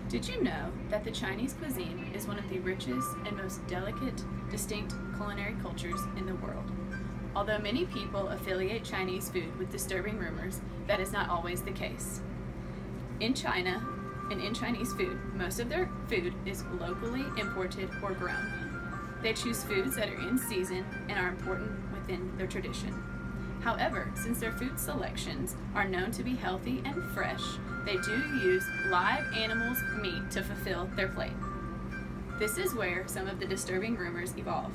Did you know that the Chinese cuisine is one of the richest and most delicate, distinct culinary cultures in the world? Although many people affiliate Chinese food with disturbing rumors, that is not always the case. In China, and in Chinese food, most of their food is locally imported or grown. They choose foods that are in season and are important within their tradition. However, since their food selections are known to be healthy and fresh, they do use live animals' meat to fulfill their plate. This is where some of the disturbing rumors evolve.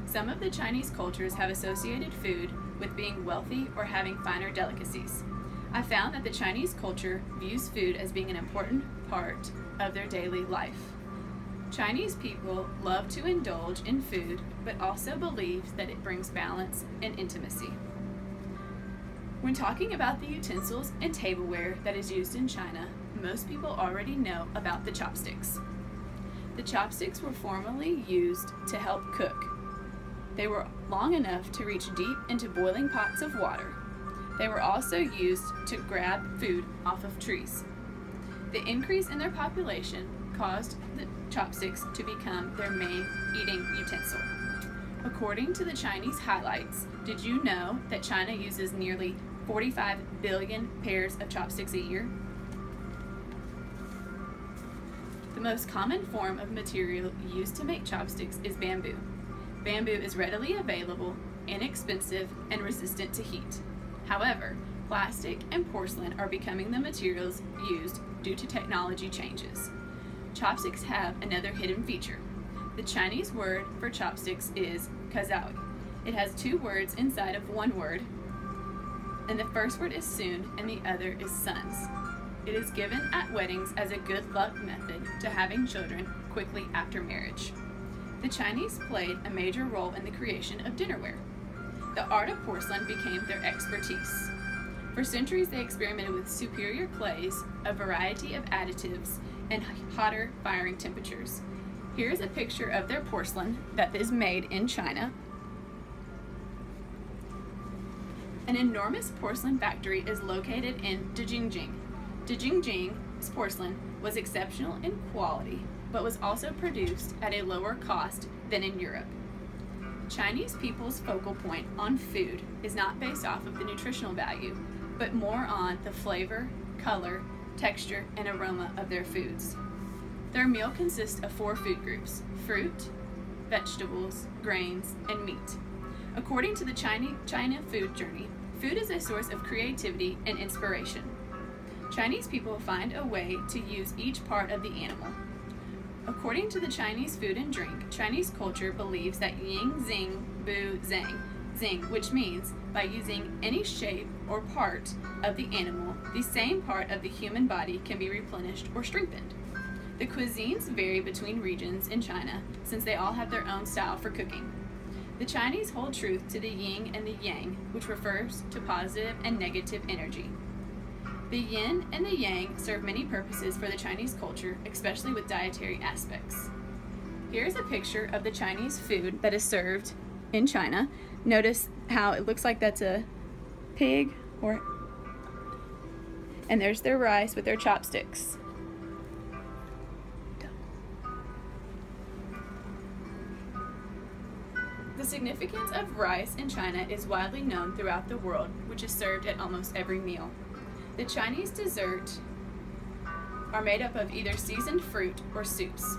Some of the Chinese cultures have associated food with being wealthy or having finer delicacies. I found that the Chinese culture views food as being an important part of their daily life. Chinese people love to indulge in food, but also believe that it brings balance and intimacy. When talking about the utensils and tableware that is used in China, most people already know about the chopsticks. The chopsticks were formerly used to help cook. They were long enough to reach deep into boiling pots of water. They were also used to grab food off of trees. The increase in their population caused the chopsticks to become their main eating utensil. According to the Chinese highlights, did you know that China uses nearly 45 billion pairs of chopsticks a year? The most common form of material used to make chopsticks is bamboo. Bamboo is readily available, inexpensive, and resistant to heat. However, plastic and porcelain are becoming the materials used due to technology changes. Chopsticks have another hidden feature. The Chinese word for chopsticks is kazaoi. It has two words inside of one word, and the first word is soon and the other is sons. It is given at weddings as a good luck method to having children quickly after marriage. The Chinese played a major role in the creation of dinnerware. The art of porcelain became their expertise. For centuries, they experimented with superior clays, a variety of additives, and hotter firing temperatures. Here is a picture of their porcelain that is made in China. An enormous porcelain factory is located in Dejingjing. Dejingjing's porcelain was exceptional in quality, but was also produced at a lower cost than in Europe. Chinese people's focal point on food is not based off of the nutritional value, but more on the flavor, color, texture, and aroma of their foods. Their meal consists of 4 food groups: fruit, vegetables, grains, and meat. According to the China Food Journey, food is a source of creativity and inspiration. Chinese people find a way to use each part of the animal. According to the Chinese Food and Drink, Chinese culture believes that yin, xing, bu, zhang, xing, which means by using any shape or part of the animal, the same part of the human body can be replenished or strengthened. The cuisines vary between regions in China since they all have their own style for cooking. The Chinese hold true to the yin and the yang, which refers to positive and negative energy. The yin and the yang serve many purposes for the Chinese culture, especially with dietary aspects. Here's a picture of the Chinese food that is served in China. Notice how it looks like that's a pig, and there's their rice with their chopsticks. The significance of rice in China is widely known throughout the world, which is served at almost every meal. The Chinese desserts are made up of either seasoned fruit or soups.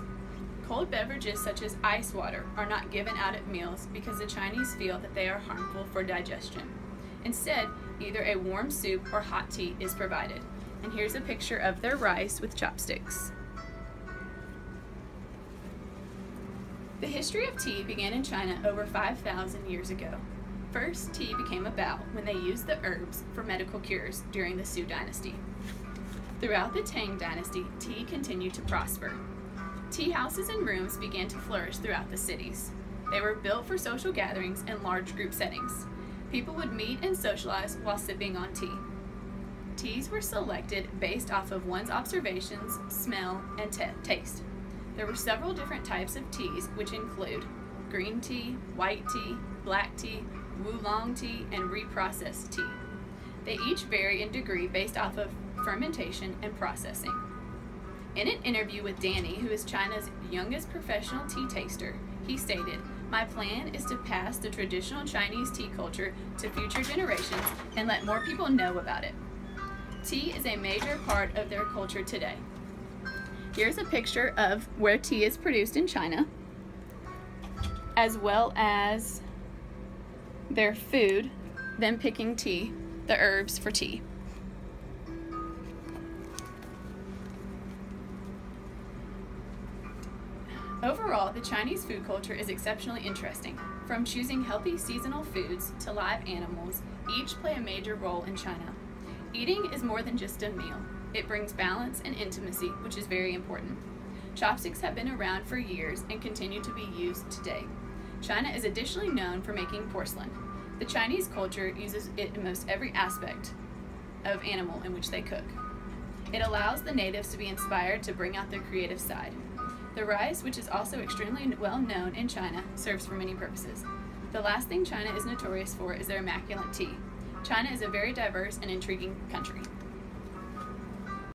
Cold beverages such as ice water are not given out at meals because the Chinese feel that they are harmful for digestion. Instead, either a warm soup or hot tea is provided. And here's a picture of their rice with chopsticks. The history of tea began in China over 5,000 years ago. First, tea became about when they used the herbs for medical cures during the Sui dynasty. Throughout the Tang dynasty, tea continued to prosper. Tea houses and rooms began to flourish throughout the cities. They were built for social gatherings and large group settings. People would meet and socialize while sipping on tea. Teas were selected based off of one's observations, smell, and taste. There were several different types of teas, which include green tea, white tea, black tea, oolong tea, and reprocessed tea. They each vary in degree based off of fermentation and processing. In an interview with Danny, who is China's youngest professional tea taster, he stated, "My plan is to pass the traditional Chinese tea culture to future generations and let more people know about it." Tea is a major part of their culture today. Here's a picture of where tea is produced in China, as well as their food, them picking tea, the herbs for tea. Overall, the Chinese food culture is exceptionally interesting. From choosing healthy seasonal foods to live animals, each play a major role in China. Eating is more than just a meal. It brings balance and intimacy, which is very important. Chopsticks have been around for years and continue to be used today. China is additionally known for making porcelain. The Chinese culture uses it in most every aspect of animal in which they cook. It allows the natives to be inspired to bring out their creative side. The rice, which is also extremely well known in China, serves for many purposes. The last thing China is notorious for is their immaculate tea. China is a very diverse and intriguing country.